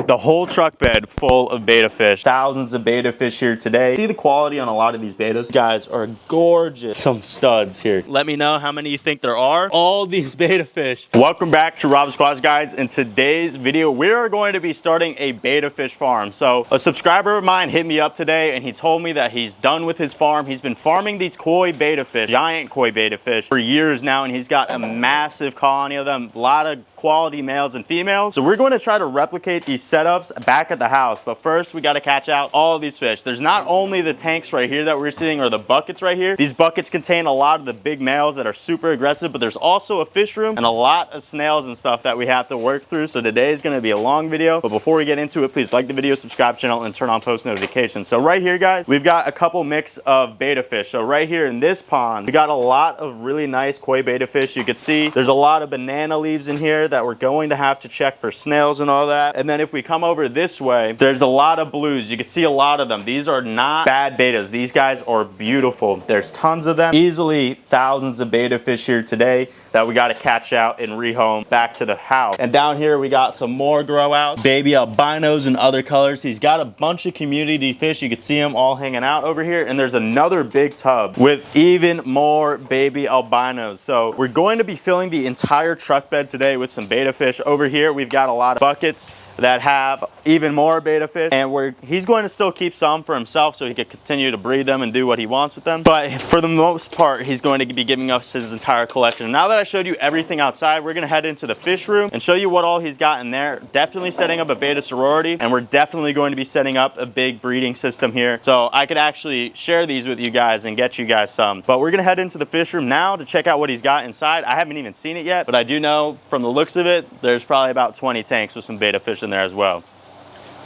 The whole truck bed full of betta fish. Thousands of betta fish here today. See the quality on a lot of these bettas? These guys are gorgeous. Some studs here. Let me know how many you think there are. All these betta fish. Welcome back to Rob's Aquatics, guys. In today's video, we are going to be starting a betta fish farm. So a subscriber of mine hit me up today and he told me that he's done with his farm. He's been farming these koi betta fish, giant koi betta fish, for years now, and he's got a massive colony of them. A lot of quality males and females. So we're going to try to replicate these setups back at the house. But first, we got to catch out all of these fish. There's not only the tanks right here that we're seeing, or the buckets right here. These buckets contain a lot of the big males that are super aggressive, but there's also a fish room and a lot of snails and stuff that we have to work through. So today is going to be a long video. But before we get into it, please like the video, subscribe to the channel, and turn on post notifications. So right here, guys, we've got a couple mix of betta fish. So right here in this pond, we got a lot of really nice koi betta fish. You can see there's a lot of banana leaves in here that we're going to have to check for snails and all that. And then if we come over this way, there's a lot of blues. You can see a lot of them. These are not bad bettas. These guys are beautiful. There's tons of them. Easily thousands of betta fish here today that we got to catch out and rehome back to the house. And down here we got some more grow outs, baby albinos and other colors. He's got a bunch of community fish. You can see them all hanging out over here. And there's another big tub with even more baby albinos. So we're going to be filling the entire truck bed today with some betta fish. Over here we've got a lot of buckets that have even more betta fish, and he's going to still keep some for himself so he can continue to breed them and do what he wants with them. But for the most part, he's going to be giving us his entire collection. Now that I showed you everything outside, we're gonna head into the fish room and show you what all he's got in there. Definitely setting up a betta sorority, and we're definitely going to be setting up a big breeding system here. So I could actually share these with you guys and get you guys some. But we're gonna head into the fish room now to check out what he's got inside. I haven't even seen it yet, but I do know from the looks of it, there's probably about 20 tanks with some betta fish in there as well.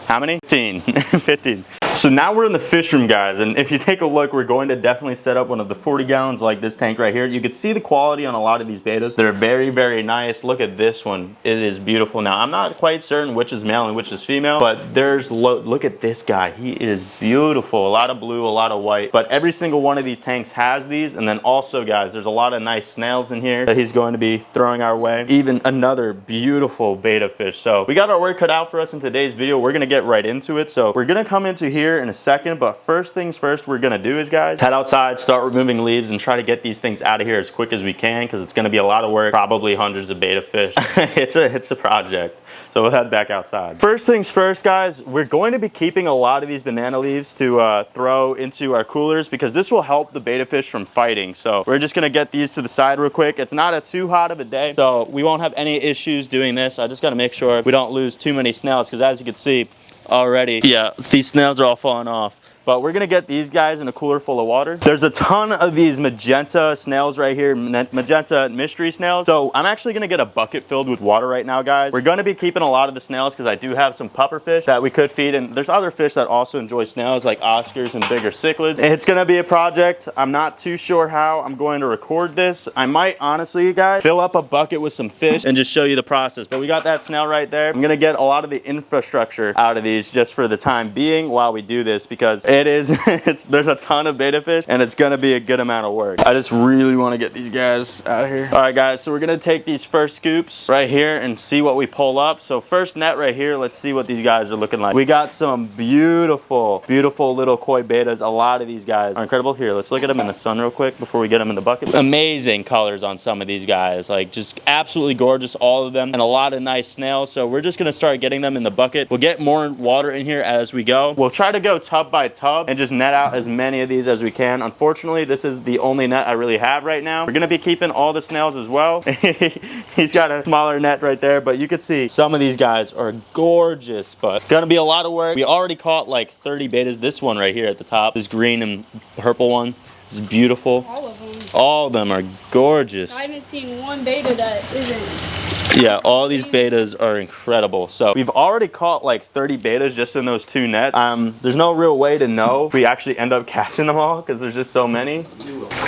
How many? 15. 15. So now we're in the fish room, guys, and if you take a look, we're going to definitely set up one of the 40 gallons like this tank right here. You can see the quality on a lot of these bettas. They're very, very nice. Look at this one. It is beautiful. Now, I'm not quite certain which is male and which is female, but look at this guy. He is beautiful. A lot of blue, a lot of white, but every single one of these tanks has these. And then also, guys, there's a lot of nice snails in here that he's going to be throwing our way. Even another beautiful betta fish. So we got our work cut out for us in today's video. We're going to get right into it. So we're going to come into here in a second, but first things first we're gonna do is, guys, head outside, start removing leaves, and try to get these things out of here as quick as we can, because it's gonna be a lot of work, probably hundreds of betta fish. it's a project. So we'll head back outside. First things first, guys, we're going to be keeping a lot of these banana leaves to throw into our coolers, because this will help the betta fish from fighting. So we're just gonna get these to the side real quick. It's not a too hot of a day, so we won't have any issues doing this. I just gotta make sure we don't lose too many snails, because as you can see already, yeah, these snails are all falling off. But we're gonna get these guys in a cooler full of water. There's a ton of these magenta snails right here, magenta mystery snails. So I'm actually gonna get a bucket filled with water right now, guys. We're gonna be keeping a lot of the snails because I do have some puffer fish that we could feed, and there's other fish that also enjoy snails, like oscars and bigger cichlids. It's gonna be a project. I'm not too sure how I'm going to record this. I might honestly, you guys, fill up a bucket with some fish and just show you the process. But we got that snail right there. I'm gonna get a lot of the infrastructure out of these just for the time being while we do this, because there's a ton of betta fish and it's gonna be a good amount of work. I just really want to get these guys out of here. All right, guys, so we're gonna take these first scoops right here and see what we pull up. So first net right here, let's see what these guys are looking like. We got some beautiful little koi bettas. A lot of these guys are incredible. Here, let's look at them in the sun real quick before we get them in the bucket. Amazing colors on some of these guys, like just absolutely gorgeous, all of them, and a lot of nice snails. So we're just gonna start getting them in the bucket. We'll get more water in here as we go. We'll try to go tub by tub and just net out as many of these as we can. Unfortunately, this is the only net I really have right now. We're gonna be keeping all the snails as well. He's got a smaller net right there, but you can see some of these guys are gorgeous, but it's gonna be a lot of work. We already caught like 30 bettas. This one right here at the top, this green and purple one, is beautiful. All of them. All of them are gorgeous. I haven't seen one betta that isn't. Yeah, all these bettas are incredible. So we've already caught like 30 bettas just in those two nets. There's no real way to know if we actually end up catching them all because there's just so many.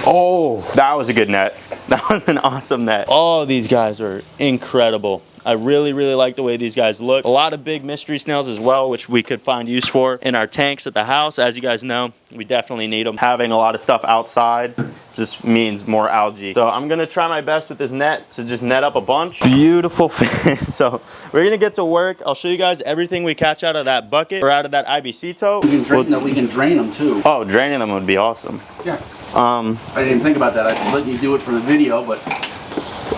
Oh, that was a good net. That was an awesome net. All these guys are incredible. I really, really like the way these guys look. A lot of big mystery snails as well, which we could find use for in our tanks at the house. As you guys know, we definitely need them. Having a lot of stuff outside just means more algae. So I'm gonna try my best with this net to just net up a bunch. Beautiful fish. So we're gonna get to work. I'll show you guys everything we catch out of that bucket or out of that IBC tote. We can drain them too. Oh, draining them would be awesome. Yeah. I didn't think about that. I let you do it for the video, but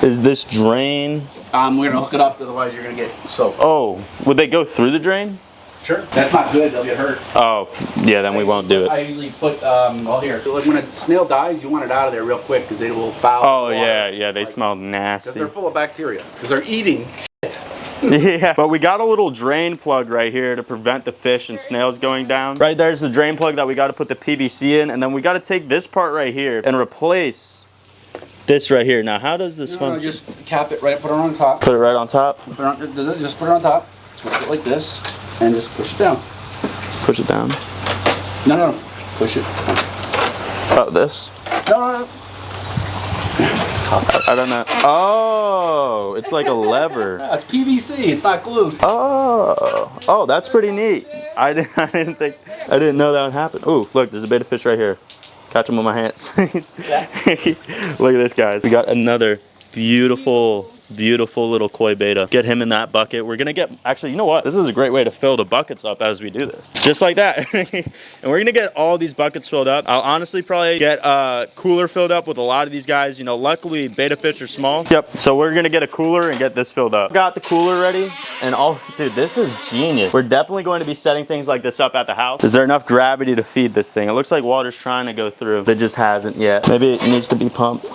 is this drain? We're gonna hook it up, otherwise you're gonna get soaked. Oh, would they go through the drain? Sure. That's not good. They'll get hurt. Oh, yeah, then we won't do it. I usually put, well here. So like when a snail dies, you want it out of there real quick because they will foul. Oh, yeah, they smell nasty. Because they're full of bacteria. Because they're eating shit. Yeah, but we got a little drain plug right here to prevent the fish and snails going down. Right there's the drain plug that we got to put the PVC in, and then we got to take this part right here and replace this right here. Now, how does this function? No, just cap it right, put it on top. Put it right on top? Just put it on top, twist it like this, and just push it down. Push it down? No, push it. Oh, this? No. I don't know. Oh, it's like a lever. Yeah, it's PVC. It's not glue. Oh, that's pretty neat. I didn't know that would happen. Oh, look, there's a beta fish right here. Catch him with my hands. Look at this, guys. We got another beautiful little koi beta. Get him in that bucket. We're gonna get, actually, you know what? This is a great way to fill the buckets up as we do this. Just like that. And we're gonna get all these buckets filled up. I'll honestly probably get a cooler filled up with a lot of these guys. You know, luckily beta fish are small. Yep, so we're gonna get a cooler and get this filled up. Got the cooler ready, and dude, this is genius. We're definitely going to be setting things like this up at the house. Is there enough gravity to feed this thing? It looks like water's trying to go through. It just hasn't yet. Maybe it needs to be pumped.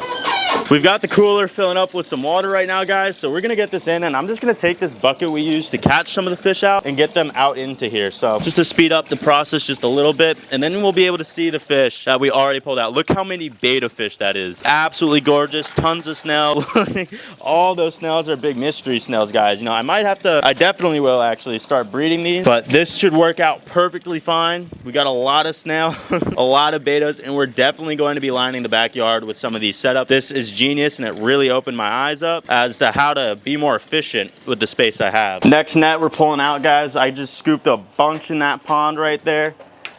We've got the cooler filling up with some water right now, guys, so we're gonna get this in, and I'm just gonna take this bucket we use to catch some of the fish out and get them out into here. So just to speed up the process just a little bit, and then we'll be able to see the fish that we already pulled out. Look how many beta fish that is. Absolutely gorgeous, tons of snails. All those snails are big mystery snails, guys. You know, I definitely will actually start breeding these, but this should work out perfectly fine. We got a lot of snail, a lot of betas, and we're definitely going to be lining the backyard with some of these setups. This is genius, and it really opened my eyes up as to how to be more efficient with the space I have. Next net we're pulling out, guys. I just scooped a bunch in that pond right there,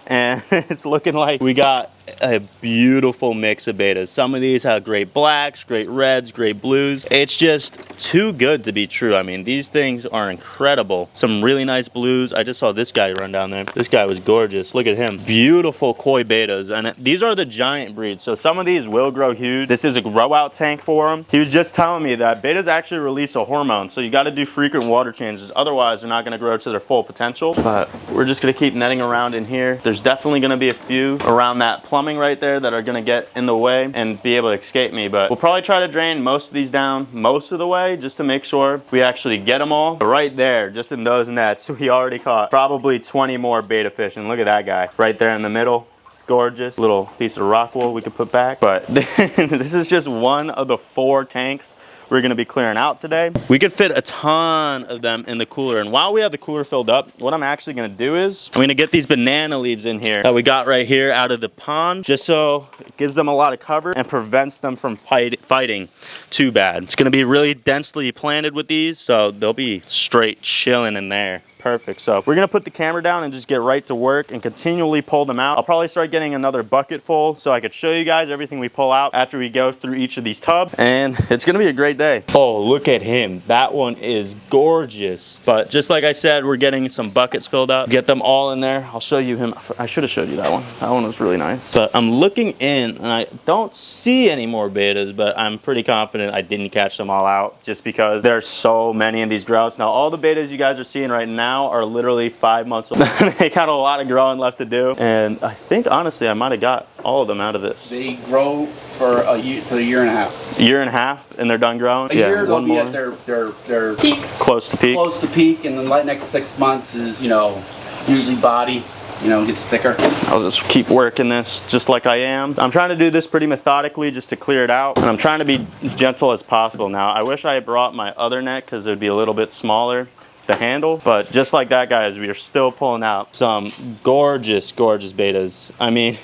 and it's looking like we got a beautiful mix of betas. Some of these have great blacks, great reds, great blues. It's just too good to be true. I mean, these things are incredible. Some really nice blues. I just saw this guy run down there. This guy was gorgeous. Look at him. Beautiful koi betas. And these are the giant breeds. So some of these will grow huge. This is a grow out tank for them. He was just telling me that betas actually release a hormone. So you got to do frequent water changes. Otherwise, they're not going to grow to their full potential. But we're just going to keep netting around in here. There's definitely going to be a few around that plumbing right there that are going to get in the way and be able to escape me, but we'll probably try to drain most of these down most of the way just to make sure we actually get them all. But right there, just in those nets, we already caught probably 20 more beta fish, and look at that guy right there in the middle. Gorgeous little piece of rock wool we could put back. But this is just one of the 4 tanks we're gonna be clearing out today. We could fit a ton of them in the cooler, and while we have the cooler filled up, what I'm actually gonna do is I'm gonna get these banana leaves in here that we got right here out of the pond, just so it gives them a lot of cover and prevents them from fighting too bad. It's gonna be really densely planted with these, so they'll be straight chilling in there. Perfect. So we're gonna put the camera down and just get right to work and continually pull them out. I'll probably start getting another bucket full so I could show you guys everything we pull out after we go through each of these tubs, and it's gonna be a great day. Oh, look at him. That one is gorgeous. But just like I said, we're getting some buckets filled up. Get them all in there. I'll show you him. I should have showed you that one. That one was really nice. But I'm looking in and I don't see any more betas, but I'm pretty confident I didn't catch them all out just because there's so many in these droughts. Now, all the betas you guys are seeing right now are literally 5 months old. They got a lot of growing left to do, and I think honestly I might have got all of them out of this. They grow for a year to a year and a half. A year and a half, and they're done growing. A year they'll be at their peak. Close to peak. Close to peak, and then the next 6 months is, you know, usually body, you know, gets thicker. I'll just keep working this just like I am. I'm trying to do this pretty methodically just to clear it out, and I'm trying to be as gentle as possible. Now, I wish I had brought my other net because it would be a little bit smaller. the handle. But just like that, guys, we are still pulling out some gorgeous betas. I mean,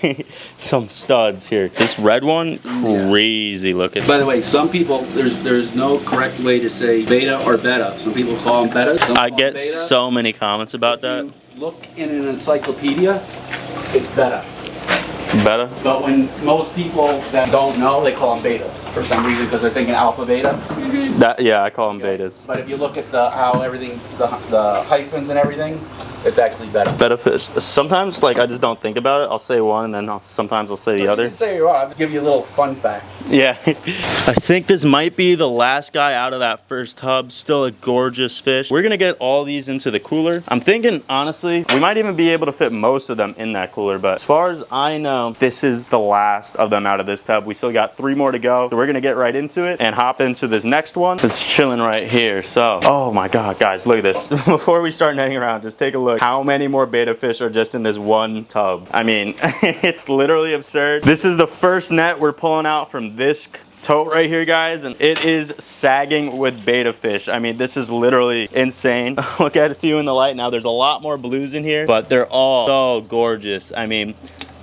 some studs here. This red one, crazy looking. By the way, some people, there's no correct way to say beta or betta. Some people call them betta. I get so many comments about that. You look in an encyclopedia, it's betta. Betta? But when most people that don't know, they call them beta for some reason because they're thinking alpha beta. Yeah, I call them betas. But if you look at how everything's the hyphens and everything, it's actually betta. Betta fish. Sometimes, like, I just don't think about it. I'll say one, and then sometimes I'll say the other. You can say you're right. I'll give you a little fun fact. Yeah. I think this might be the last guy out of that first tub. Still a gorgeous fish. We're gonna get all these into the cooler. I'm thinking, honestly, we might even be able to fit most of them in that cooler, but as far as I know, this is the last of them out of this tub. We still got 3 more to go. So we're gonna get right into it and hop into this next one. It's chilling right here. So, oh my God, guys, look at this. Before we start netting around, just take a look. How many more beta fish are just in this one tub? I mean, it's literally absurd. This is the first net we're pulling out from this tote right here, guys, and it is sagging with beta fish. I mean, this is literally insane. Look at a few in the light now. There's a lot more blues in here, but they're all so gorgeous. I mean,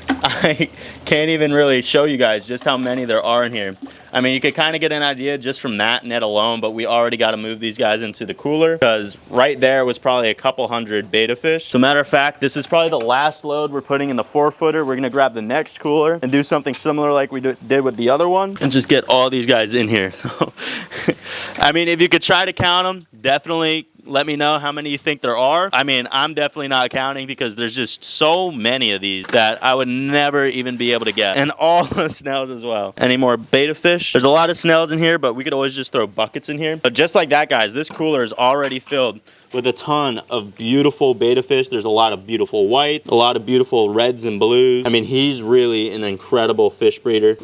I can't even really show you guys just how many there are in here. I mean, you could kind of get an idea just from that net alone, but we already got to move these guys into the cooler because right there was probably a couple hundred beta fish. So matter of fact, this is probably the last load we're putting in the 4-footer. We're going to grab the next cooler and do something similar like we did with the other one and just get all these guys in here. So, I mean, if you could try to count them, definitely let me know how many you think there are. I mean, I'm definitely not counting because there's just so many of these that I would never even be able to get. And all the snails as well. Any more beta fish? There's a lot of snails in here, but we could always just throw buckets in here. But just like that, guys, this cooler is already filled with a ton of beautiful beta fish. There's a lot of beautiful white, a lot of beautiful reds and blues. I mean, he's really an incredible fish breeder.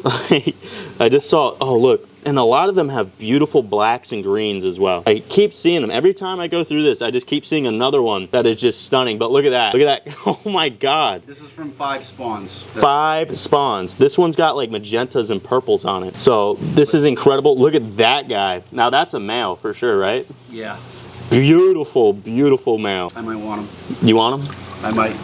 I just saw, oh look, and a lot of them have beautiful blacks and greens as well. I keep seeing them. Every time I go through this, I just keep seeing another one that is just stunning. But look at that. Look at that. Oh my God. This is from 5 spawns. 5 spawns. This one's got like magentas and purples on it. So this is incredible. Look at that guy. Now that's a male for sure, right? Yeah. Beautiful, beautiful male. I might want him. You want him? I might.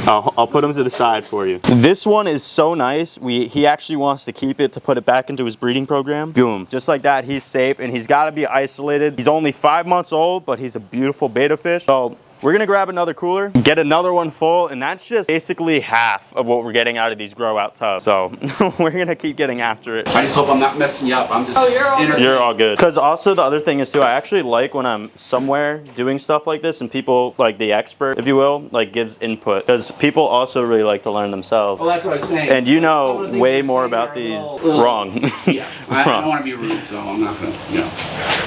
I'll put him to the side for you. This one is so nice. He actually wants to keep it to put it back into his breeding program. Boom. Just like that, he's safe and he's got to be isolated. He's only 5 months old, but he's a beautiful beta fish. So we're gonna grab another cooler, get another one full, and that's just basically half of what we're getting out of these grow out tubs. So we're gonna keep getting after it. I just hope I'm not messing you up. I'm just You're all good. Because also the other thing is too, I actually like when I'm somewhere doing stuff like this and people, like the expert, if you will, like gives input. Because people also really like to learn themselves. Well, that's what I was saying. And you know way more about these. Wrong. Yeah, I don't want to be rude, so I'm not gonna, you know.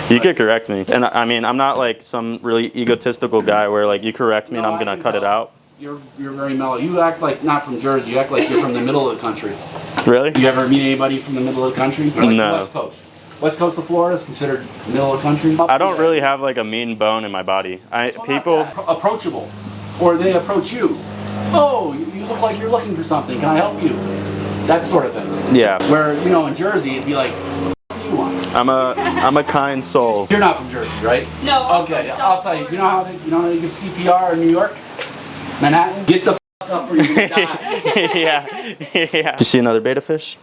You could correct me. And I mean, I'm not like some really egotistical guy where like you correct me and I'm gonna cut it out. You're very mellow. You act like not from Jersey. You act like you're from the middle of the country. Really? You ever meet anybody from the middle of the country? Or like No. The West Coast. West Coast of Florida is considered middle of the country. I don't really have like a mean bone in my body. People approachable, or they approach you. Oh, you look like you're looking for something. Can I help you? That sort of thing. Yeah. Where in Jersey it'd be like, what the f do you want? I'm a kind soul. You're not from Jersey, right? No. Okay, I'll tell you. You know how they give CPR in New York, Manhattan? Get the f up or you're gonna die. Yeah. You see another beta fish?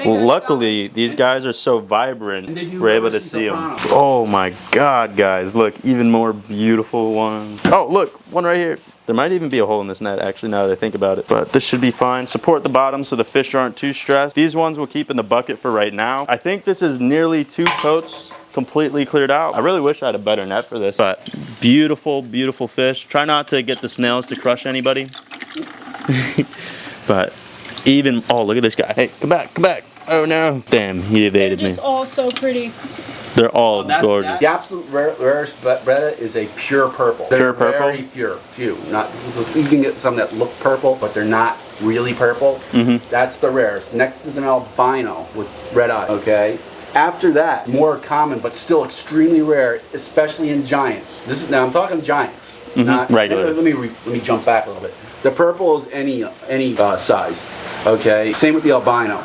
Luckily, these guys are so vibrant, we're able to see them. Oh my God, guys, look, even more beautiful ones. Oh, look, one right here. There might even be a hole in this net, actually, now that I think about it. But this should be fine. Support the bottom so the fish aren't too stressed. These ones we'll keep in the bucket for right now. I think this is nearly 2 totes completely cleared out. I really wish I had a better net for this, but beautiful, beautiful fish. Try not to get the snails to crush anybody. But even, oh, look at this guy. Hey, come back, come back. Oh no. Damn, he evaded me. They're just all so pretty. They're all gorgeous. The absolute rarest betta is a pure purple. They're Pure purple? very few. Not, you can get some that look purple, but they're not really purple. That's the rarest. Next is an albino with red eye, okay? After that, more common, but still extremely rare, especially in giants. Now I'm talking giants, not regular. Let me jump back a little bit. The purple is any size, okay? Same with the albino.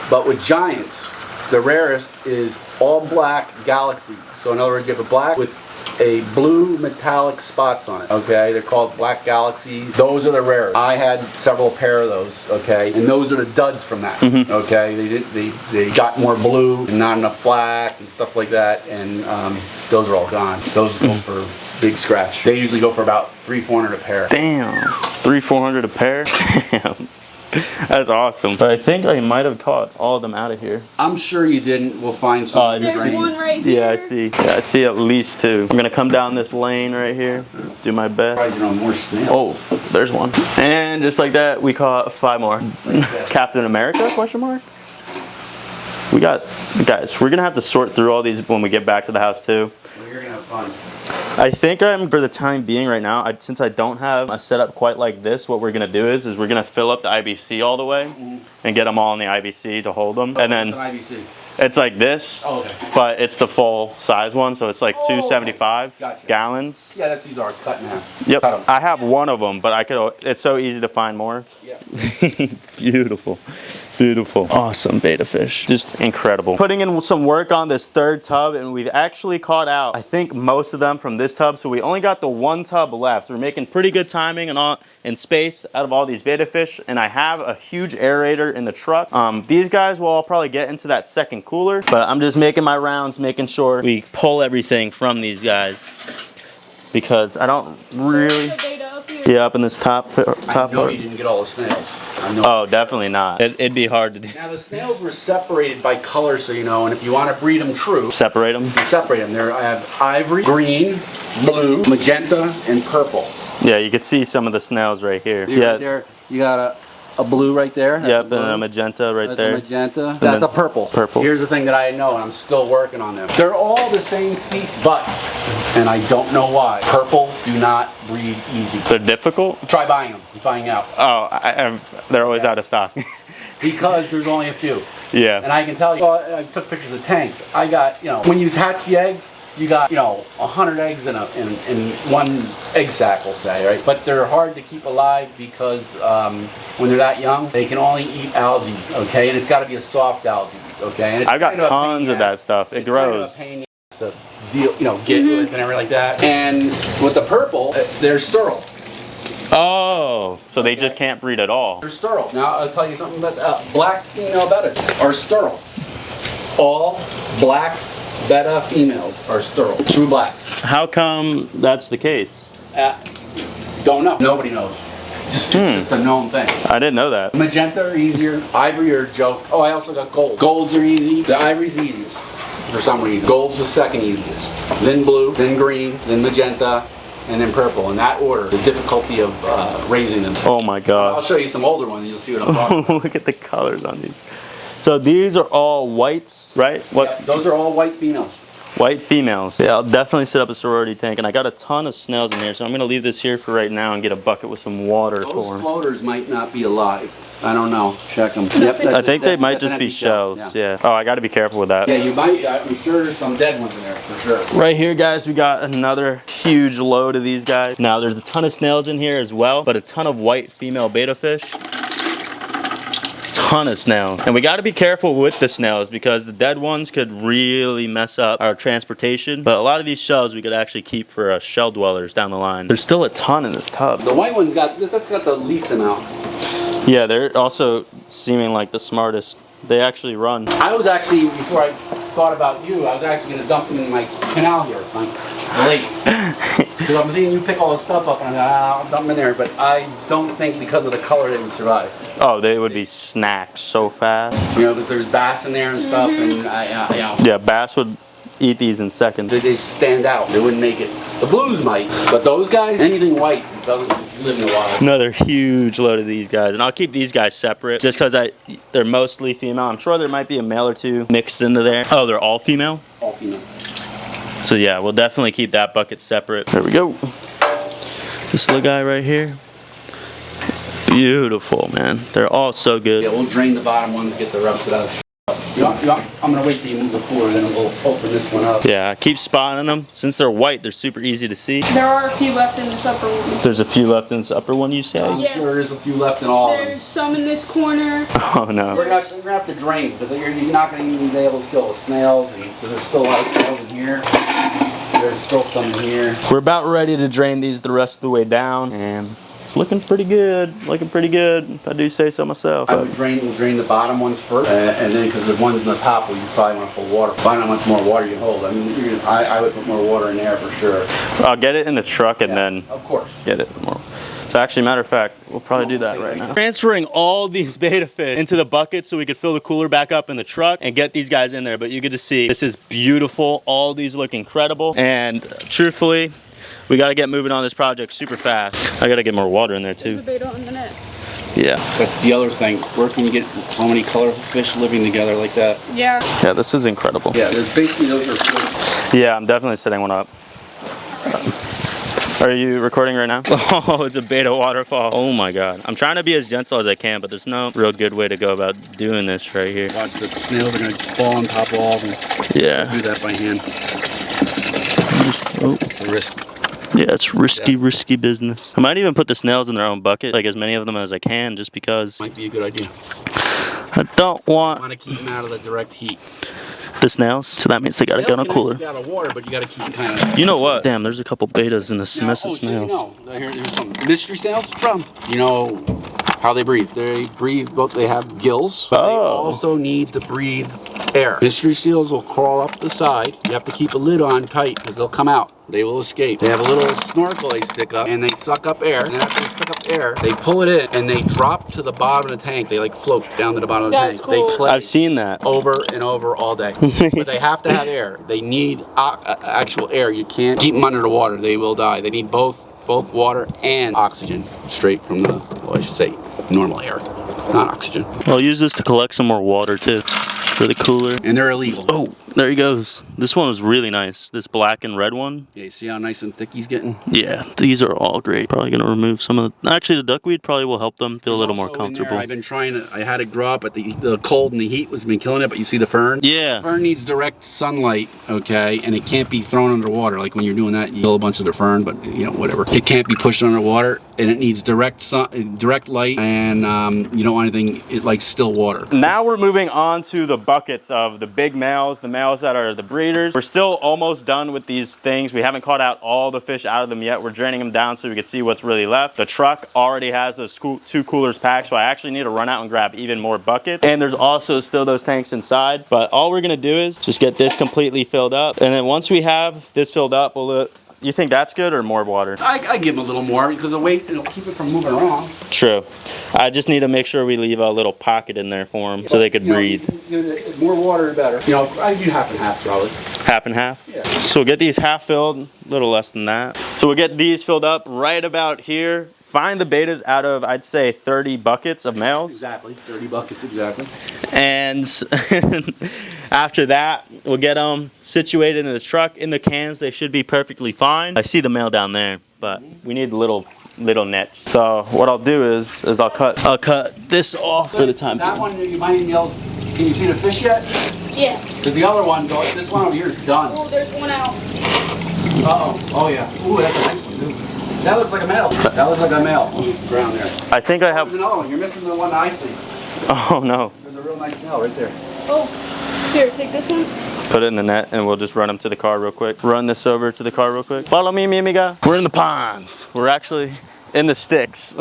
But with giants, the rarest is all black galaxy. So in other words, you have a black with a blue metallic spots on it, okay? They're called black galaxies. Those are the rare. I had several pair of those, okay? And those are the duds from that, okay? They got more blue and not enough black and stuff like that, and those are all gone. Those go for big scratch. They usually go for about $300-400 a pair. Damn, $300-400 a pair? Damn. That's awesome. But I think I might have caught all of them out of here. I'm sure you didn't. We'll find some. I didn't There's see. one right here. Yeah, I see. Yeah, I see at least 2. I'm gonna come down this lane right here, do my best. Surprised you don't have more snails. Oh, there's one. And just like that, we caught 5 more. Captain America, question mark? We got, guys, we're gonna have to sort through all these when we get back to the house too. Well, you're gonna have fun. I think for the time being right now, since I don't have a setup quite like this, what we're gonna do is we're gonna fill up the IBC all the way and get them all in the IBC to hold them. And then It's an IBC. it's like this, Oh, okay. but it's the full size one, so it's like 275 Gotcha. gallons. Yeah, these are cut in half. Yep, Cut 'em. I have one of them, but it's so easy to find more. Yeah. Beautiful. Beautiful. Awesome beta fish. Just incredible. Putting in some work on this 3rd tub, and we've actually caught out, I think, most of them from this tub, so we only got the 1 tub left. We're making pretty good timing and space out of all these beta fish, and I have a huge aerator in the truck. These guys will all probably get into that 2nd cooler, but I'm just making my rounds, making sure we pull everything from these guys, because I don't really... There's a beta up here. Yeah, up in this top I know part. you didn't get all the snails. I know. Oh, definitely not. It'd be hard to Now the snails were separated by color, so you know, and if you want to breed them true, separate them. you separate them. I have ivory, green, blue, magenta, and purple. Yeah, you can see some of the snails right here. See Yeah. right there, you got a blue right there. That's Yep, a and blue. a magenta right That's there. a magenta. That's then a purple. purple. Here's the thing that I know, and I'm still working on them. They're all the same species, but, and I don't know why, purple do not breed easy. They're difficult? Try buying them and finding out. Oh, they're always out of stock. Because there's only a few. Yeah. And I can tell you, I took pictures of tanks. I got, when you hatch the eggs, you got, 100 eggs in one egg sack, we'll say, right? But they're hard to keep alive because when they're that young, they can only eat algae, okay? And it's got to be a soft algae, okay? And it's I've got kind of a pain tons in of the that ass. stuff. It It's kind of grows. a pain in the ass to deal, get with and everything like that. And with the purple, they're sterile. Oh, so they Okay. just can't breed at all. They're sterile. Now, I'll tell you something about black female bettas are sterile. All black betta females are sterile. True blacks. How come that's the case? Don't know. Nobody knows. It's just a known thing. I didn't know that. Magenta are easier. Ivory are a joke. Oh, I also got gold. Golds are easy. The ivory's the easiest for some reason. Gold's the 2nd easiest. Then blue, then green, then magenta, and then purple. In that order, the difficulty of raising them. Oh my I'll God. show you some older ones and you'll see what I'm talking about. Look at the colors on these. So these are all whites, right? What? Yep, those are all white females. White females. Yeah, I'll definitely set up a sorority tank, and I got a ton of snails in here, so I'm gonna leave this here for right now and get a bucket with some water for Those them. floaters might not be alive. I don't know. Check them. Yep, I think they might that's an just be empty shell. shells. Yeah. Oh, I got to be careful with that. Yeah, you might. I'm sure there's some dead ones in there for sure. Right here, guys, we got another huge load of these guys. Now, there's a ton of snails in here as well, but a ton of white female beta fish. Ton of snails. And we got to be careful with the snails because the dead ones could really mess up our transportation. But a lot of these shells we could actually keep for shell dwellers down the line. There's still a ton in this tub. The white one's got that's got the least amount. Yeah, they're also seeming like the smartest. They actually run. I was actually, before I thought about you, I was actually going to dump them in my canal here, like lake. Because I'm seeing you pick all this stuff up and I'm like, I'll dump them in there. But I don't think because of the color they would survive. Oh, they would be snacked so fast. Because there's bass in there and stuff, and Yeah, bass would eat these in seconds. they stand out. They wouldn't make it. The blues might, but those guys, anything white doesn't live in the wild. Another huge load of these guys, and I'll keep these guys separate just because they're mostly female. I'm sure there might be a male or two mixed into there. Oh, they're all female? All female. So yeah, we'll definitely keep that bucket separate. There we go. This little guy right here. Beautiful, man. They're all so good. Yeah, we'll drain the bottom ones, get the rest of that. I'm gonna wait till you move the cooler, then we'll open this one up. Yeah, keep spotting them. Since they're white, they're super easy to see. There are a few left in this upper one. There's a few left in this upper one, you say? I'm Yes. sure there's a few left in all of them. There's some in this corner. Oh no. We're gonna have to drain because you're not gonna even be able to see all the snails because there's still a lot of snails in here. There's still some in here. We're about ready to drain these the rest of the way down, and it's looking pretty good. Looking pretty good, if I do say so myself. I would drain the bottom ones first, and then because the ones in the top, well, you probably want to put water. Find how much more water you hold. I mean, I would put more water in there for sure. I'll get it in the truck and then of course get it more. So actually, matter of fact, we'll probably do that right now. Transferring all these beta fish into the bucket so we could fill the cooler back up in the truck and get these guys in there. But you get to see, this is beautiful. All these look incredible. And truthfully, we got to get moving on this project super fast. I got to get more water in there too. There's a beta on the net. Yeah. That's the other thing. Where can you get so many colorful fish living together like that? Yeah. Yeah, this is incredible. Yeah, there's basically those are fish. Yeah, I'm definitely setting one up. Are you recording right now? Oh, it's a beta waterfall. Oh my God. I'm trying to be as gentle as I can, but there's no real good way to go about doing this right here. Watch this. The snails are going to fall on top of all of them. Yeah. Do that by hand. Oh. It's a risk. Yeah, it's risky business. I might even put the snails in their own bucket, like as many of them as I can, just because Might be a good idea. I don't want to keep them out of the direct heat. the snails, so that means they gotta go in a cooler. Get out of water, but you got to keep them kind of. You know what? Damn, there's a couple betas in the mess of snails. Here's some mystery snails. You know how they breathe. They breathe both. They have gills. But They also need to breathe air. Mystery seals will crawl up the side. You have to keep a lid on tight because they'll come out. They will escape. They have a little snorkel they stick up and they suck up air. And then after they suck up air, they pull it in and they drop to the bottom of the tank. They like float down to the bottom of the tank. Cool. They play I've seen that. over and over all day. But they have to have air. They need actual air. You can't keep them under the water. They will die. They need both water and oxygen straight from the, well, I should say, normal air, not oxygen. I'll use this to collect some more water too, for the cooler. And they're illegal. Oh, there he goes. This one was really nice. This black and red one. Yeah, you see how nice and thick he's getting? Yeah, these are all great. Probably gonna remove some of the, actually the duckweed probably will help them feel a little more Also in there, comfortable. I've been trying to, I had it grow up, but the cold and the heat has been killing it, but you see the fern? Yeah. Fern needs direct sunlight, okay, and it can't be thrown underwater. Like when you're doing that, you kill a bunch of the fern, but you know, whatever. It can't be pushed underwater, and it needs direct light, and you don't want anything, it likes still water. Now we're moving on to the buckets of the big males, the males that are the breeders. We're still almost done with these things. We haven't caught out all the fish out of them yet. We're draining them down so we can see what's really left. The truck already has those 2 coolers packed, so I actually need to run out and grab even more buckets. And there's also still those tanks inside, but all we're gonna do is just get this completely filled up. And then once we have this filled up, you think that's good or more water? I give them a little more because the weight, it'll keep it from moving around. True. I just need to make sure we leave a little pocket in there for them so they could breathe. More water, the better. You know, I do half and half probably. Half and half? Yeah. So we'll get these half filled, a little less than that. So we'll get these filled up right about here. Find the betas out of, I'd say, 30 buckets of males. Exactly, 30 buckets exactly. And after that, we'll get them situated in the truck. In the cans, they should be perfectly fine. I see the male down there, but we need little nets. So what I'll do is I'll cut this off for the time being. That one, you might even yell, can you see the fish yet? Yeah. Because the other one, this one over here is done. Oh, there's one out. Uh-oh, oh yeah. Ooh, that's a nice one, too. That looks like a male. That looks like a male on the ground there. I think I have. There's another one. You're missing the one I see. Oh no. There's a real nice male right there. Oh, here, take this one. Put it in the net and we'll just run them to the car real quick. Run this over to the car real quick. Follow me, mi amiga. We're in the ponds. We're actually in the sticks.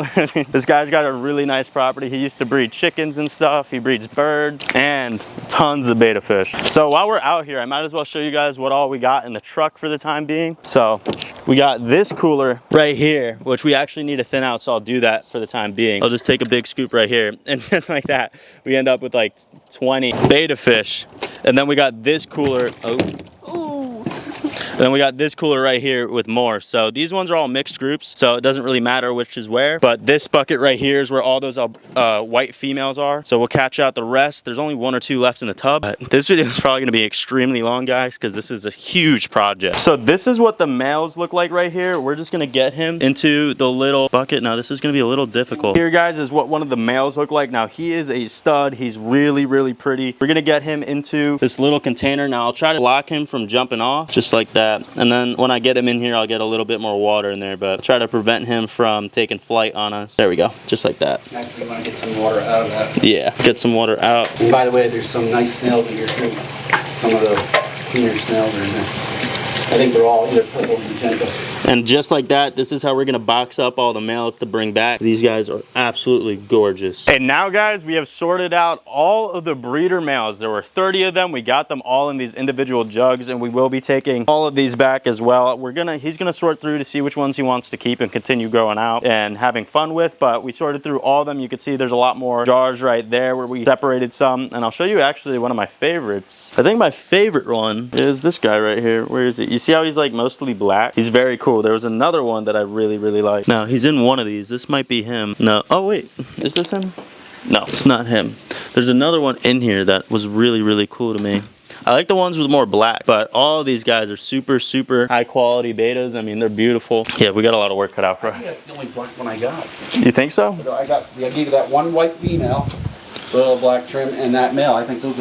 This guy's got a really nice property. He used to breed chickens and stuff. He breeds birds and tons of beta fish. So while we're out here, I might as well show you guys what all we got in the truck for the time being. So we got this cooler right here, which we actually need to thin out, so I'll do that for the time being. I'll just take a big scoop right here, and just like that, we end up with like 20 beta fish. And then we got this cooler. And then we got this cooler right here with more. So these ones are all mixed groups, so it doesn't really matter which is where. But this bucket right here is where all those white females are. So we'll catch out the rest. There's only 1 or 2 left in the tub. But this video is probably gonna be extremely long, guys, because this is a huge project. So this is what the males look like right here. We're just gonna get him into the little bucket. Now this is gonna be a little difficult. Here, guys, is what one of the males look like. Now he is a stud. He's really, really pretty. We're gonna get him into this little container. Now I'll try to block him from jumping off, just like that. And then when I get him in here, I'll get a little bit more water in there, but I'll try to prevent him from taking flight on us. There we go, just like that. Actually, you want to get some water out of that. Yeah, get some water out. And by the way, there's some nice snails in here too. Some of the cleaner snails are in there. I think they're all either purple or magenta. And just like that, this is how we're gonna box up all the males to bring back. These guys are absolutely gorgeous. And now guys, we have sorted out all of the breeder males. There were 30 of them. We got them all in these individual jugs, and we will be taking all of these back as well. He's gonna sort through to see which ones he wants to keep and continue growing out and having fun with, but we sorted through all of them. You can see there's a lot more jars right there where we separated some, and I'll show you actually one of my favorites. I think my favorite one is this guy right here. Where is it? You see how he's like mostly black? He's very cool. There was another one that I really like. Now he's in one of these. This might be him. No. Oh wait, is this him? No, it's not him. There's another one in here that was really cool to me. I like the ones with more black, but all of these guys are super high quality betas. I mean, they're beautiful. Yeah, we got a lot of work cut out for I think us. that's the only black one I got. You think so? I gave you that one white female, little black trim, and that male. I think those.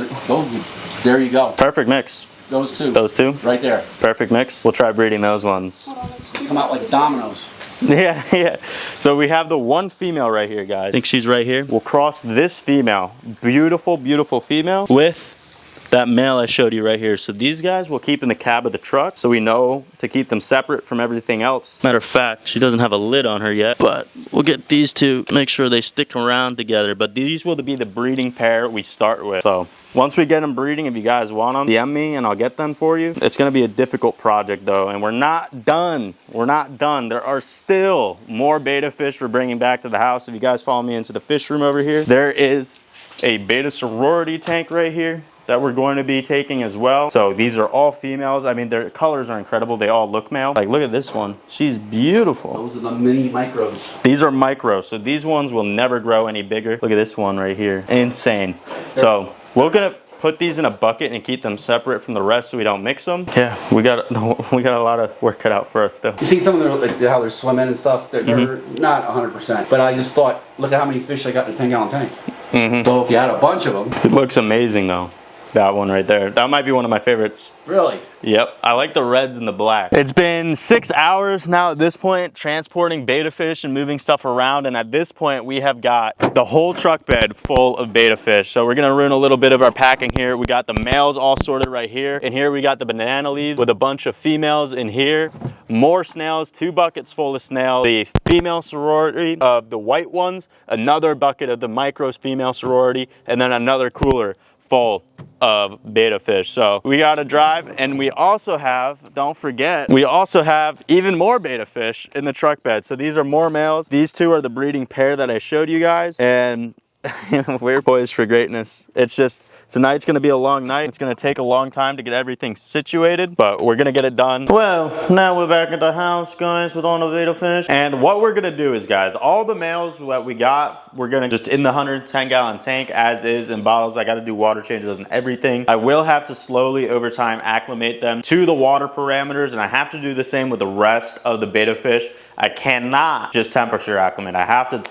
There you go. Perfect mix. Those two. Those two? Right there. Perfect mix. We'll try breeding those ones. Come out like dominoes. Yeah. So we have the one female right here, guys. I think she's right here. We'll cross this female, beautiful female, with that male I showed you right here. So these guys we'll keep in the cab of the truck, so we know to keep them separate from everything else. Matter of fact, she doesn't have a lid on her yet, but we'll get these two, make sure they stick around together. But these will be the breeding pair we start with. So once we get them breeding, if you guys want them, DM me and I'll get them for you. It's gonna be a difficult project though, and we're not done. We're not done. There are still more beta fish we're bringing back to the house. If you guys follow me into the fish room over here, there is a beta sorority tank right here that we're going to be taking as well. So these are all females. I mean, their colors are incredible. They all look male. Like, look at this one. She's beautiful. Those are the mini micros. These are micro, so these ones will never grow any bigger. Look at this one right here. Insane. So we're gonna put these in a bucket and keep them separate from the rest so we don't mix them. Yeah, we got a lot of work cut out for us still. You see some of them, like how they're swimming and stuff. They're not 100%. But I just thought, look at how many fish I got in a 10-gallon tank. So if you had a bunch of them. It looks amazing though. That one right there. That might be one of my favorites. Really? Yep. I like the reds and the black. It's been 6 hours now at this point, transporting beta fish and moving stuff around. And at this point, we have got the whole truck bed full of beta fish. So we're going to ruin a little bit of our packing here. We got the males all sorted right here. And here we got the banana leaves with a bunch of females in here. More snails, 2 buckets full of snails. The female sorority of the white ones, another bucket of the micros female sorority, and then another cooler full of beta fish. So we got to drive, and we also have, don't forget, we also have even more beta fish in the truck bed. So these are more males. These two are the breeding pair that I showed you guys, and we're poised for greatness. It's just, tonight's going to be a long night. It's going to take a long time to get everything situated, but we're going to get it done. Well, now we're back at the house, guys, with all the beta fish. And what we're going to do is, guys, all the males that we got, we're going to just in the 110-gallon tank as is in bottles. I got to do water changes and everything. I will have to slowly over time acclimate them to the water parameters, and I have to do the same with the rest of the beta fish. I cannot just temperature acclimate. I have to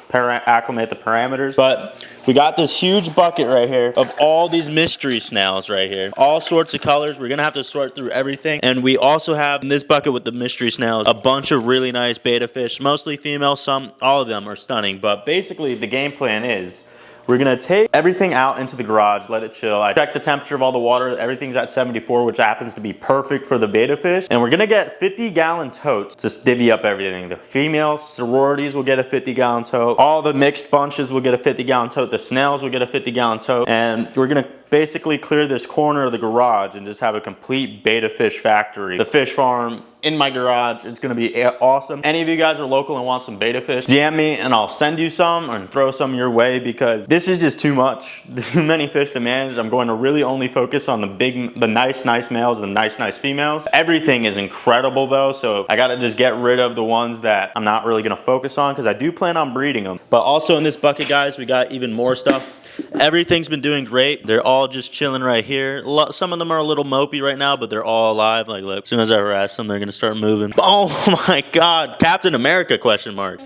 acclimate the parameters. But we got this huge bucket right here of all these mystery snails right here. All sorts of colors. We're gonna have to sort through everything. And we also have in this bucket with the mystery snails, a bunch of really nice beta fish, mostly female, all of them are stunning. But basically the game plan is, we're gonna take everything out into the garage, let it chill. I checked the temperature of all the water. Everything's at 74, which happens to be perfect for the beta fish. And we're gonna get 50-gallon totes to divvy up everything. The female sororities will get a 50-gallon tote. All the mixed bunches will get a 50-gallon tote. The snails will get a 50-gallon tote. And we're gonna basically clear this corner of the garage and just have a complete beta fish factory. The fish farm in my garage. It's gonna be awesome. Any of you guys are local and want some beta fish, DM me and I'll send you some and throw some your way, because this is just too much. Too many fish to manage. I'm going to really only focus on the nice males and nice females. Everything is incredible though, so I gotta just get rid of the ones that I'm not really gonna focus on, because I do plan on breeding them. But also in this bucket, guys, we got even more stuff. Everything's been doing great. They're all just chilling right here. Some of them are a little mopey right now, but they're all alive. Like, look, as soon as I harass them, they're gonna start moving. Oh my God, Captain America, question mark.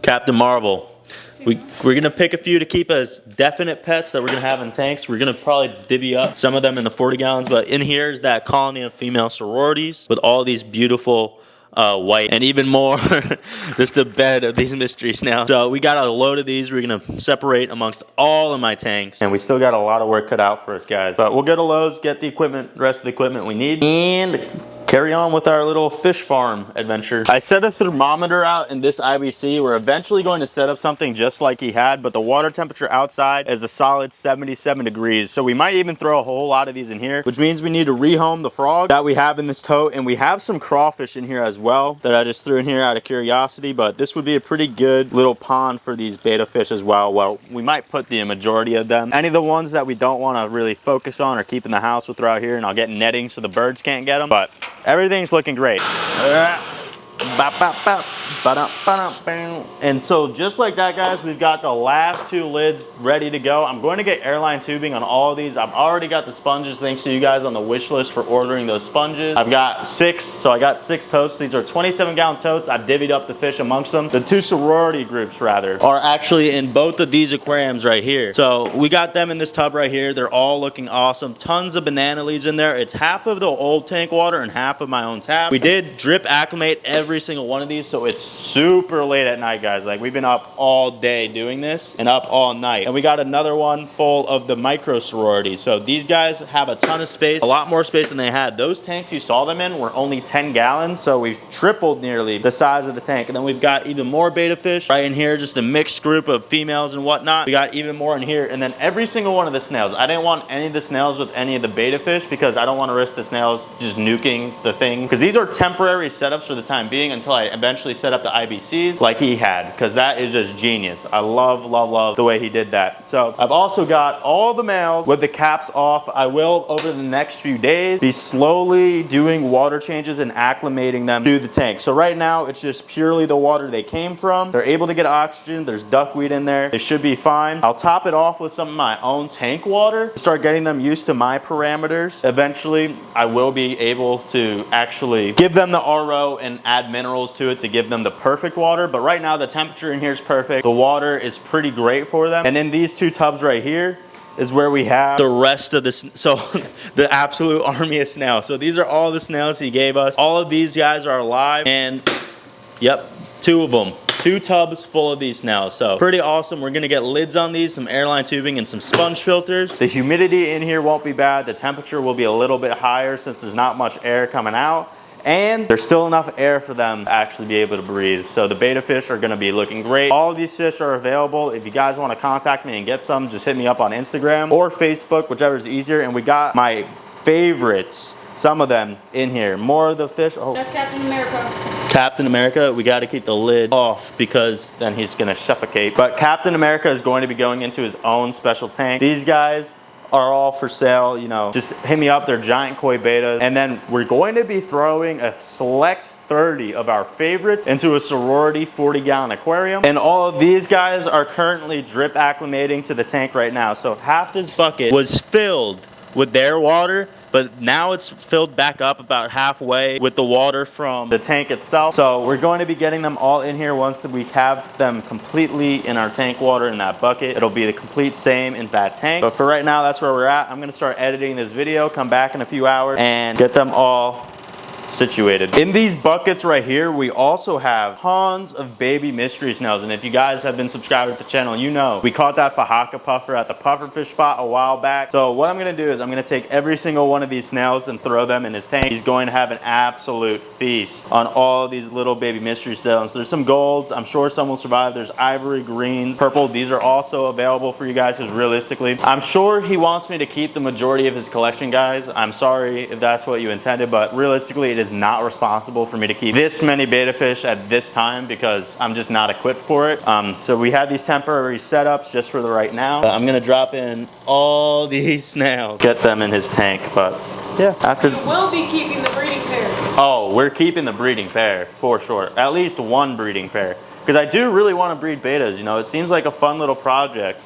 Captain Marvel. We're gonna pick a few to keep as definite pets that we're gonna have in tanks. We're gonna probably divvy up some of them in the 40 gallons, but in here is that colony of female sororities with all these beautiful white, and even more, just a bed of these mystery snails. So we got a load of these. We're gonna separate amongst all of my tanks, and we still got a lot of work cut out for us, guys. But we'll go to Lowe's, get the equipment, the rest of the equipment we need, and carry on with our little fish farm adventure. I set a thermometer out in this IBC. We're eventually going to set up something just like he had, but the water temperature outside is a solid 77 degrees. So we might even throw a whole lot of these in here, which means we need to rehome the frog that we have in this tote. And we have some crawfish in here as well that I just threw in here out of curiosity, but this would be a pretty good little pond for these betta fish as well. Well, we might put the majority of them. Any of the ones that we don't want to really focus on or keep in the house, we'll throw out here, and I'll get netting so the birds can't get them. But everything's looking great. And so just like that, guys, we've got the last 2 lids ready to go. I'm going to get airline tubing on all of these. I've already got the sponges, thanks to you guys on the wish list for ordering those sponges. I've got 6, so I got 6 totes. These are 27-gallon totes. I've divvied up the fish amongst them. The 2 sorority groups, rather, are actually in both of these aquariums right here. So we got them in this tub right here. They're all looking awesome. Tons of banana leaves in there. It's half of the old tank water and half of my own tap. We did drip acclimate every single one of these, so it's super late at night, guys. Like, we've been up all day doing this and up all night. And we got another one full of the micro sorority. So these guys have a ton of space, a lot more space than they had. Those tanks you saw them in were only 10 gallons, so we've tripled nearly the size of the tank. And then we've got even more betta fish right in here, just a mixed group of females and whatnot. We got even more in here, and then every single one of the snails. I didn't want any of the snails with any of the betta fish because I don't want to risk the snails just nuking the thing, because these are temporary setups for the time being until I eventually set up the IBCs like he had, because that is just genius. I love, love, love the way he did that. So I've also got all the males with the caps off. I will, over the next few days, be slowly doing water changes and acclimating them to the tank. So right now, it's just purely the water they came from. They're able to get oxygen. There's duckweed in there. They should be fine. I'll top it off with some of my own tank water, start getting them used to my parameters. Eventually, I will be able to actually give them the RO and add minerals to it to give them the perfect water. But right now, the temperature in here is perfect. The water is pretty great for them. And in these 2 tubs right here is where we have the rest of this. So the absolute army of snails. So these are all the snails he gave us. All of these guys are alive, and yep, 2 of them. 2 tubs full of these snails. So pretty awesome. We're gonna get lids on these, some airline tubing, and some sponge filters. The humidity in here won't be bad. The temperature will be a little bit higher since there's not much air coming out. And there's still enough air for them to actually be able to breathe. So the betta fish are gonna be looking great. All of these fish are available. If you guys wanna contact me and get some, just hit me up on Instagram or Facebook, whichever is easier. And we got my favorites, some of them in here. More of the fish. Oh, That's Captain America. Captain America, we got to keep the lid off because then he's going to suffocate. But Captain America is going to be going into his own special tank. These guys are all for sale, you know, just hit me up. They're giant koi bettas. And then we're going to be throwing a select 30 of our favorites into a sorority 40-gallon aquarium. And all of these guys are currently drip acclimating to the tank right now. So half this bucket was filled with their water, but now it's filled back up about halfway with the water from the tank itself. So we're going to be getting them all in here once we have them completely in our tank water in that bucket. It'll be the complete same in that tank. But for right now, that's where we're at. I'm gonna start editing this video, come back in a few hours, and get them all situated. In these buckets right here, we also have tons of baby mystery snails. And if you guys have been subscribed to the channel, you know we caught that Fahaka puffer at the pufferfish spot a while back. So what I'm gonna do is I'm gonna take every single one of these snails and throw them in his tank. He's going to have an absolute feast on all of these little baby mystery snails. There's some golds. I'm sure some will survive. There's ivory, greens, purple. These are also available for you guys, because realistically, I'm sure he wants me to keep the majority of his collection, guys. I'm sorry if that's what you intended, but realistically, it is not responsible for me to keep this many betta fish at this time because I'm just not equipped for it. So we have these temporary setups just for the right now. I'm gonna drop in all these snails, get them in his tank, but yeah, after. You will be keeping the breeding pair. Oh, we're keeping the breeding pair for sure. At least one breeding pair, because I do really want to breed bettas. You know, it seems like a fun little project.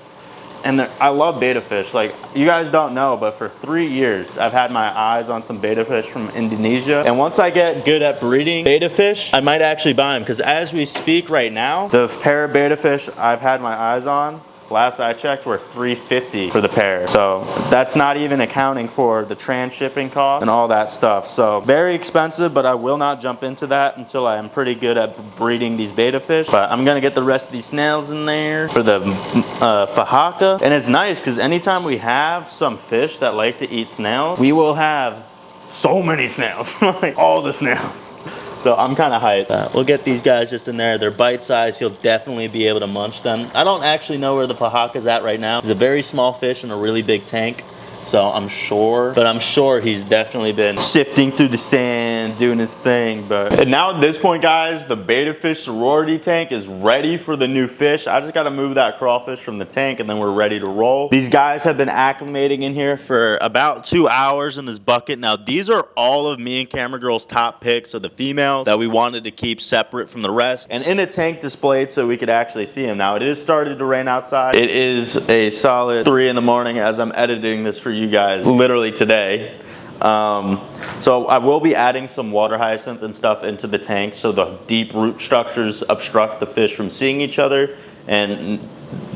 And I love betta fish. Like, you guys don't know, but for 3 years, I've had my eyes on some betta fish from Indonesia. And once I get good at breeding betta fish, I might actually buy them. Because as we speak right now, the pair of betta fish I've had my eyes on, last I checked, were $350 for the pair. So that's not even accounting for the transshipping cost and all that stuff. So very expensive, but I will not jump into that until I am pretty good at breeding these betta fish. But I'm gonna get the rest of these snails in there for the Fahaka. And it's nice because anytime we have some fish that like to eat snails, we will have so many snails, like all the snails. So I'm kind of hyped. We'll get these guys just in there. They're bite sized. He'll definitely be able to munch them. I don't actually know where the Pahaka's at right now. He's a very small fish in a really big tank. So I'm sure he's definitely been sifting through the sand, doing his thing. And now at this point, guys, the beta fish sorority tank is ready for the new fish. I just got to move that crawfish from the tank and then we're ready to roll. These guys have been acclimating in here for about 2 hours in this bucket. Now, these are all of me and Camera Girl's top picks of the females that we wanted to keep separate from the rest and in a tank displayed so we could actually see them. Now, it is started to rain outside. It is a solid 3 in the morning as I'm editing this for you guys literally today. So I will be adding some water hyacinth and stuff into the tank so the deep root structures obstruct the fish from seeing each other and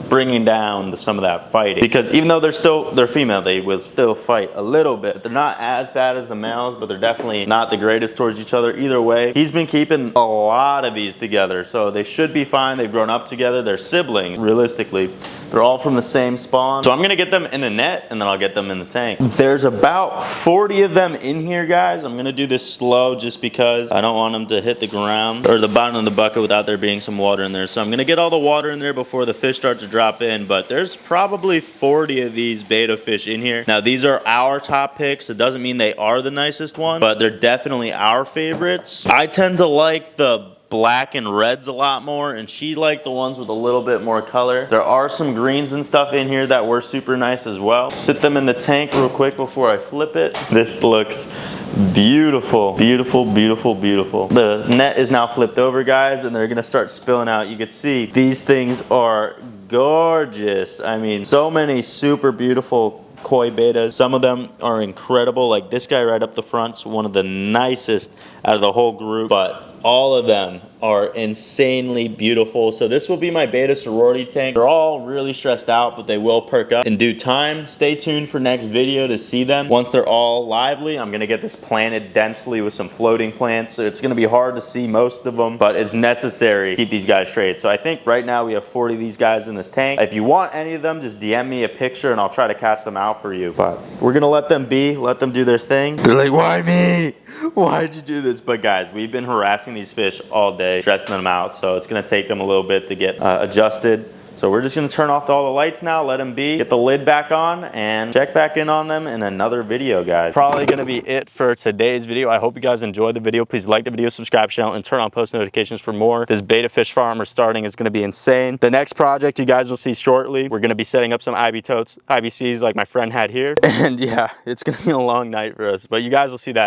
bringing down some of that fighting. Because even though they're female, they will still fight a little bit. They're not as bad as the males, but they're definitely not the greatest towards each other either way. He's been keeping a lot of these together, so they should be fine. They've grown up together. They're siblings, realistically. They're all from the same spawn. So I'm gonna get them in the net and then I'll get them in the tank. There's about 40 of them in here, guys. I'm gonna do this slow just because I don't want them to hit the ground or the bottom of the bucket without there being some water in there. So I'm gonna get all the water in there before the fish start to drop in, but there's probably 40 of these beta fish in here. Now these are our top picks. It doesn't mean they are the nicest one, but they're definitely our favorites. I tend to like the black and reds a lot more, and she liked the ones with a little bit more color. There are some greens and stuff in here that were super nice as well. Sit them in the tank real quick before I flip it. This looks beautiful, beautiful, beautiful, beautiful. The net is now flipped over, guys, and they're gonna start spilling out. You can see these things are gorgeous. I mean, so many super beautiful koi betas. Some of them are incredible, like this guy right up the front's one of the nicest out of the whole group, but all of them are insanely beautiful. So this will be my beta sorority tank. They're all really stressed out, but they will perk up in due time. Stay tuned for next video to see them. Once they're all lively, I'm gonna get this planted densely with some floating plants. So it's gonna be hard to see most of them, but it's necessary to keep these guys straight. So I think right now we have 40 of these guys in this tank. If you want any of them, just DM me a picture and I'll try to catch them out for you. But we're gonna let them be, let them do their thing. They're like, why me? Why'd you do this? But guys, we've been harassing these fish all day, stressing them out, so it's gonna take them a little bit to get adjusted. So we're just gonna turn off all the lights now, let them be, get the lid back on, and check back in on them in another video, guys. Probably gonna be it for today's video. I hope you guys enjoyed the video. Please like the video, subscribe to the channel, and turn on post notifications for more. This beta fish farm we're starting is gonna be insane. The next project you guys will see shortly, we're gonna be setting up some IB totes, IBCs like my friend had here. And yeah, it's gonna be a long night for us, but you guys will see that